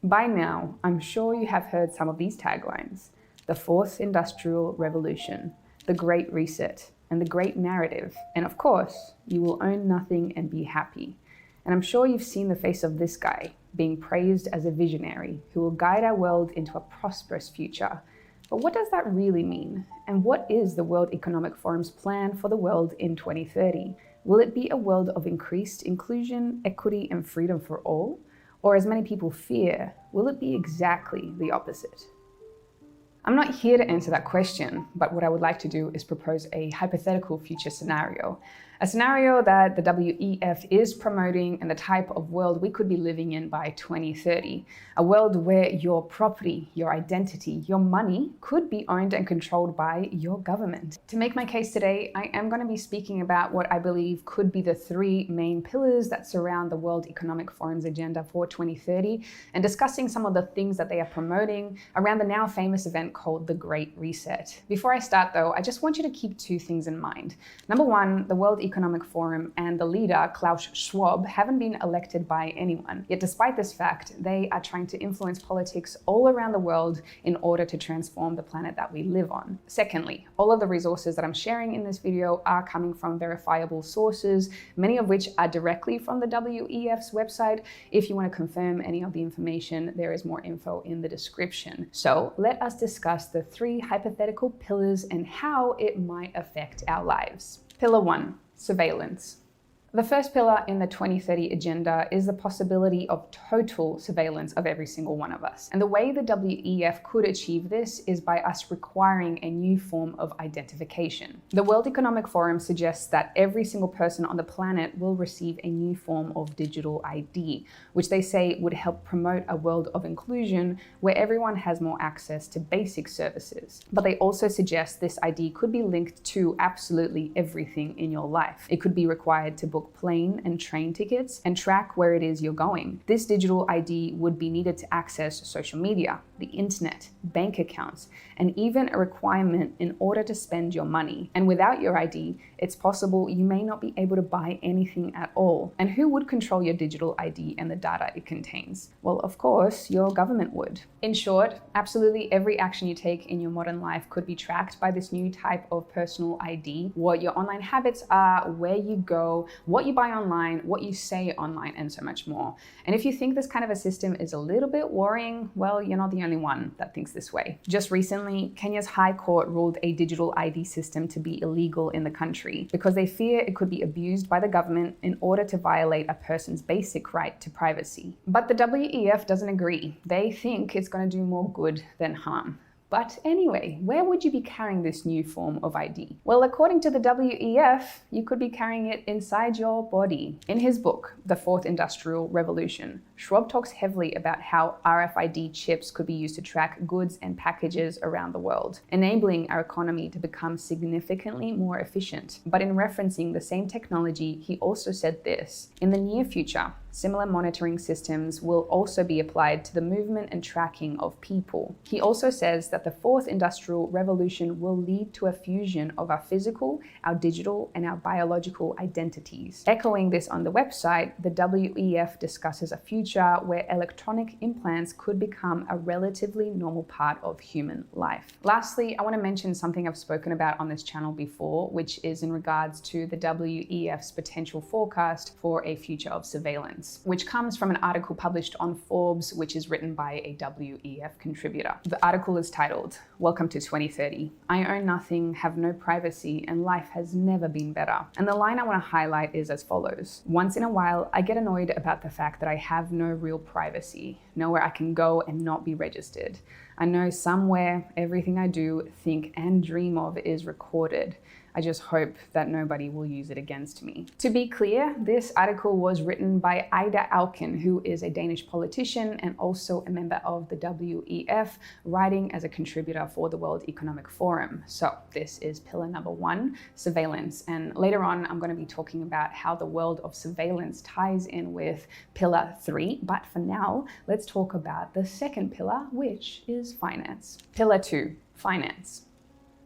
By now, I'm sure you have heard some of these taglines: the fourth industrial revolution, the Great Reset, and the Great Narrative. And of course, you will own nothing and be happy. And I'm sure you've seen the face of this guy being praised as a visionary who will guide our world into a prosperous future. But what does that really mean? And what is the World Economic Forum's plan for the world in 2030? Will it be a world of increased inclusion, equity, and freedom for all? Or, as many people fear, will it be exactly the opposite? I'm not here to answer that question, but what I would like to do is propose a hypothetical future scenario. A scenario that the WEF is promoting and the type of world we could be living in by 2030. A world where your property, your identity, your money could be owned and controlled by your government. To make my case today, I am going to be speaking about what I believe could be the three main pillars that surround the World Economic Forum's agenda for 2030 and discussing some of the things that they are promoting around the now famous event called the Great Reset. Before I start though, I just want you to keep two things in mind. Number one, the World Economic Forum and the leader, Klaus Schwab, haven't been elected by anyone. Yet despite this fact, they are trying to influence politics all around the world in order to transform the planet that we live on. Secondly, all of the resources that I'm sharing in this video are coming from verifiable sources, many of which are directly from the WEF's website. If you want to confirm any of the information, there is more info in the description. So let us discuss the three hypothetical pillars and how it might affect our lives. Pillar 1. Surveillance. The first pillar in the 2030 agenda is the possibility of total surveillance of every single one of us. And the way the WEF could achieve this is by us requiring a new form of identification. The World Economic Forum suggests that every single person on the planet will receive a new form of digital ID, which they say would help promote a world of inclusion where everyone has more access to basic services. But they also suggest this ID could be linked to absolutely everything in your life. It could be required to book plane and train tickets and track where it is you're going. This digital ID would be needed to access social media, the internet, bank accounts, and even a requirement in order to spend your money. And without your ID, it's possible you may not be able to buy anything at all. And who would control your digital ID and the data it contains? Well, of course, your government would. In short, absolutely every action you take in your modern life could be tracked by this new type of personal ID. What your online habits are, where you go, what you buy online, what you say online, and so much more. And if you think this kind of a system is a little bit worrying, well, you're not the only one that thinks this way. Just recently, Kenya's High Court ruled a digital ID system to be illegal in the country because they fear it could be abused by the government in order to violate a person's basic right to privacy. But the WEF doesn't agree. They think it's going to do more good than harm. But anyway, where would you be carrying this new form of ID? Well, according to the WEF, you could be carrying it inside your body. In his book, The Fourth Industrial Revolution, Schwab talks heavily about how RFID chips could be used to track goods and packages around the world, enabling our economy to become significantly more efficient. But in referencing the same technology, he also said this: in the near future, similar monitoring systems will also be applied to the movement and tracking of people. He also says that the fourth industrial revolution will lead to a fusion of our physical, our digital, and our biological identities. Echoing this on the website, the WEF discusses a future where electronic implants could become a relatively normal part of human life. Lastly, I want to mention something I've spoken about on this channel before, which is in regards to the WEF's potential forecast for a future of surveillance, which comes from an article published on Forbes, which is written by a WEF contributor. The article is titled, "Welcome to 2030. I own nothing, have no privacy, and life has never been better." And the line I want to highlight is as follows: "Once in a while, I get annoyed about the fact that I have no real privacy, nowhere I can go and not be registered. I know somewhere everything I do, think, and dream of is recorded. I just hope that nobody will use it against me." To be clear, this article was written by Ida Auken, who is a Danish politician and also a member of the WEF, writing as a contributor for the World Economic Forum. So this is pillar number 1, surveillance. And later on, I'm going to be talking about how the world of surveillance ties in with pillar 3. But for now, let's talk about the second pillar, which is finance. Pillar 2, finance.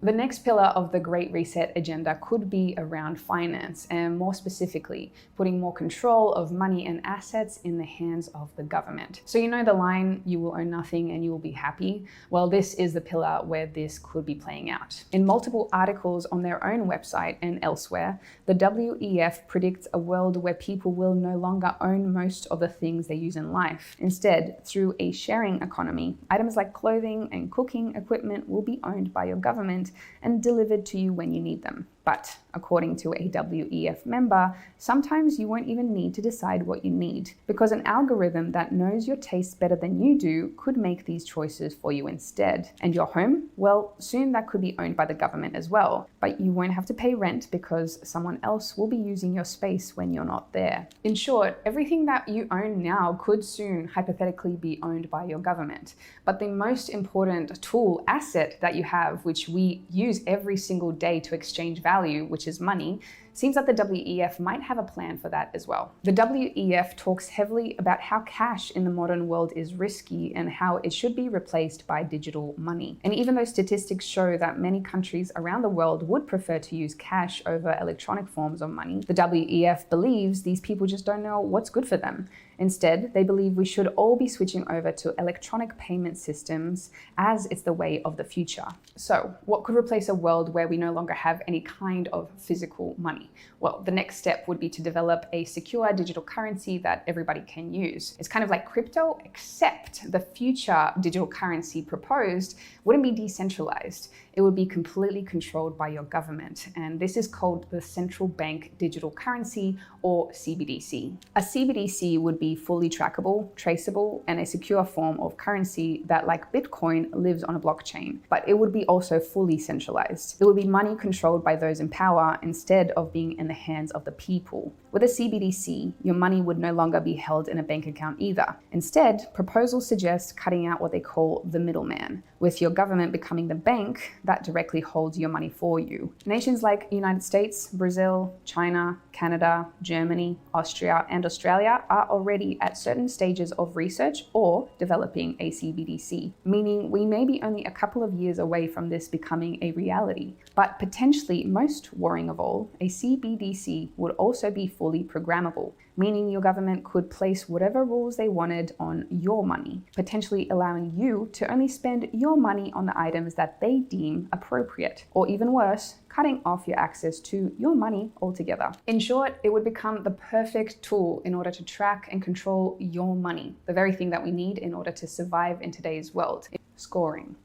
The next pillar of the Great Reset agenda could be around finance, and more specifically, putting more control of money and assets in the hands of the government. So you know the line, you will own nothing and you will be happy? Well, this is the pillar where this could be playing out. In multiple articles on their own website and elsewhere, the WEF predicts a world where people will no longer own most of the things they use in life. Instead, through a sharing economy, items like clothing and cooking equipment will be owned by your government and delivered to you when you need them. But according to a WEF member, sometimes you won't even need to decide what you need, because an algorithm that knows your tastes better than you do could make these choices for you instead. And your home? Well, soon that could be owned by the government as well, but you won't have to pay rent because someone else will be using your space when you're not there. In short, everything that you own now could soon hypothetically be owned by your government. But the most important tool, asset that you have, which we use every single day to exchange value, which is money, seems that the WEF might have a plan for that as well. The WEF talks heavily about how cash in the modern world is risky and how it should be replaced by digital money. And even though statistics show that many countries around the world would prefer to use cash over electronic forms of money, the WEF believes these people just don't know what's good for them. Instead, they believe we should all be switching over to electronic payment systems as it's the way of the future. So, what could replace a world where we no longer have any kind of physical money? Well, the next step would be to develop a secure digital currency that everybody can use. It's kind of like crypto, except the future digital currency proposed wouldn't be decentralized. It would be completely controlled by your government. And this is called the Central Bank Digital Currency, or CBDC. A CBDC would be fully trackable, traceable, and a secure form of currency that, like Bitcoin, lives on a blockchain. But it would be also fully centralized. It would be money controlled by those in power instead of being in the hands of the people. With a CBDC, your money would no longer be held in a bank account either. Instead, proposals suggest cutting out what they call the middleman, with your government becoming the bank that directly holds your money for you. Nations like United States, Brazil, China, Canada, Germany, Austria, and Australia are already at certain stages of research or developing a CBDC, meaning we may be only a couple of years away from this becoming a reality. But potentially, most worrying of all, a CBDC would also be fully programmable, meaning your government could place whatever rules they wanted on your money, potentially allowing you to only spend your money on the items that they deem appropriate, or even worse, cutting off your access to your money altogether. In short, it would become the perfect tool in order to track and control your money, the very thing that we need in order to survive in today's world: scoring.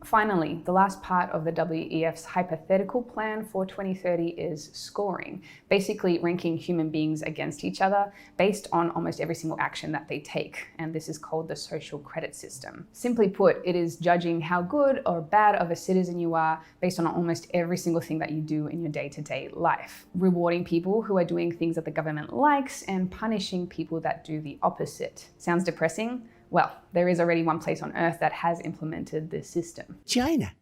Finally, the last part of the WEF's hypothetical plan for 2030 is scoring, basically ranking human beings against each other based on almost every single action that they take. And this is called the social credit system. Simply put, it is judging how good or bad of a citizen you are based on almost every single thing that you do in your day-to-day life, rewarding people who are doing things that the government likes and punishing people that do the opposite. Sounds depressing? Well, there is already one place on Earth that has implemented this system: China.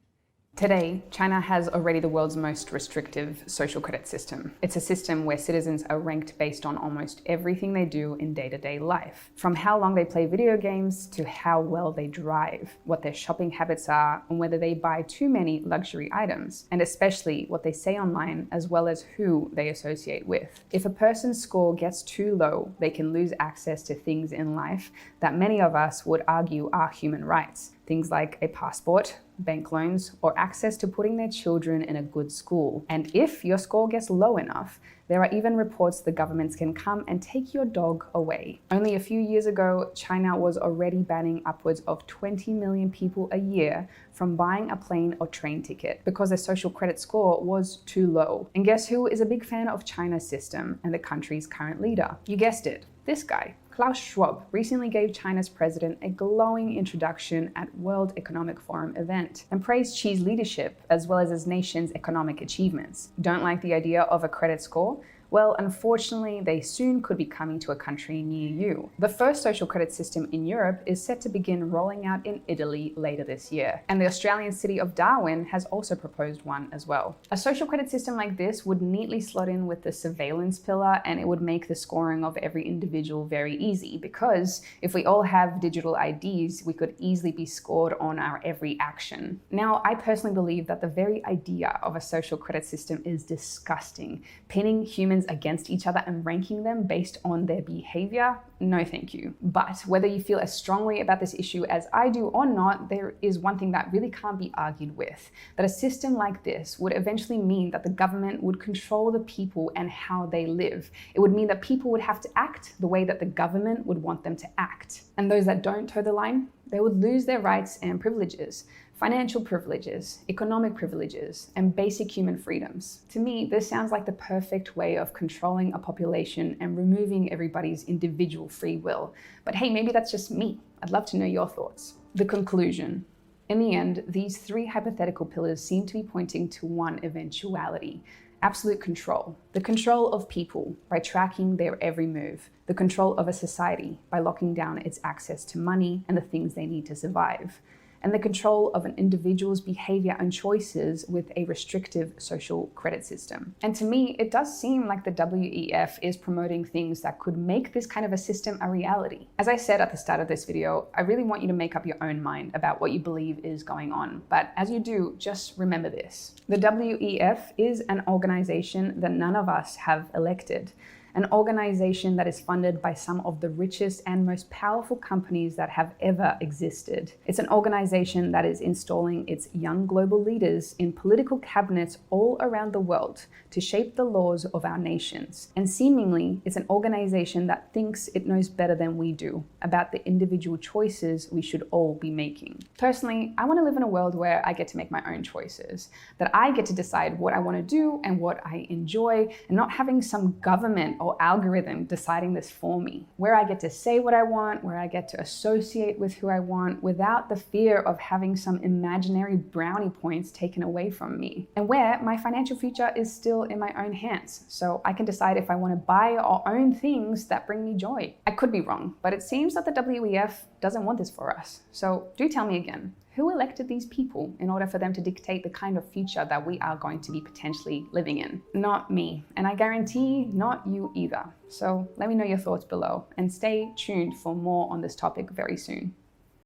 Today, China has already the world's most restrictive social credit system. It's a system where citizens are ranked based on almost everything they do in day-to-day life, from how long they play video games to how well they drive, what their shopping habits are, and whether they buy too many luxury items, and especially what they say online, as well as who they associate with. If a person's score gets too low, they can lose access to things in life that many of us would argue are human rights. Things like a passport, bank loans, or access to putting their children in a good school. And if your score gets low enough, there are even reports the governments can come and take your dog away. Only a few years ago, China was already banning upwards of 20 million people a year from buying a plane or train ticket because their social credit score was too low. And guess who is a big fan of China's system and the country's current leader? You guessed it, this guy. Klaus Schwab recently gave China's president a glowing introduction at World Economic Forum event and praised Xi's leadership as well as his nation's economic achievements. Don't like the idea of a credit score? Well, unfortunately, they soon could be coming to a country near you. The first social credit system in Europe is set to begin rolling out in Italy later this year, and the Australian city of Darwin has also proposed one as well. A social credit system like this would neatly slot in with the surveillance pillar, and it would make the scoring of every individual very easy, because if we all have digital IDs, we could easily be scored on our every action. Now, I personally believe that the very idea of a social credit system is disgusting. Pinning humans against each other and ranking them based on their behavior? No, thank you. But whether you feel as strongly about this issue as I do or not, there is one thing that really can't be argued with: that a system like this would eventually mean that the government would control the people and how they live. It would mean that people would have to act the way that the government would want them to act. And those that don't toe the line, they would lose their rights and privileges. Financial privileges, economic privileges, and basic human freedoms. To me, this sounds like the perfect way of controlling a population and removing everybody's individual free will. But hey, maybe that's just me. I'd love to know your thoughts. The conclusion. In the end, these three hypothetical pillars seem to be pointing to one eventuality: absolute control. The control of people by tracking their every move. The control of a society by locking down its access to money and the things they need to survive. And the control of an individual's behavior and choices with a restrictive social credit system. And to me, it does seem like the WEF is promoting things that could make this kind of a system a reality. As I said at the start of this video, I really want you to make up your own mind about what you believe is going on. But as you do, just remember this: the WEF is an organization that none of us have elected. An organization that is funded by some of the richest and most powerful companies that have ever existed. It's an organization that is installing its young global leaders in political cabinets all around the world to shape the laws of our nations. And seemingly, it's an organization that thinks it knows better than we do about the individual choices we should all be making. Personally, I want to live in a world where I get to make my own choices, that I get to decide what I want to do and what I enjoy, and not having some government or algorithm deciding this for me, where I get to say what I want, where I get to associate with who I want without the fear of having some imaginary brownie points taken away from me, and where my financial future is still in my own hands, so I can decide if I want to buy or own things that bring me joy. I could be wrong, but it seems that the WEF doesn't want this for us. So do tell me again, who elected these people in order for them to dictate the kind of future that we are going to be potentially living in? Not me, and I guarantee not you either. So let me know your thoughts below, and stay tuned for more on this topic very soon.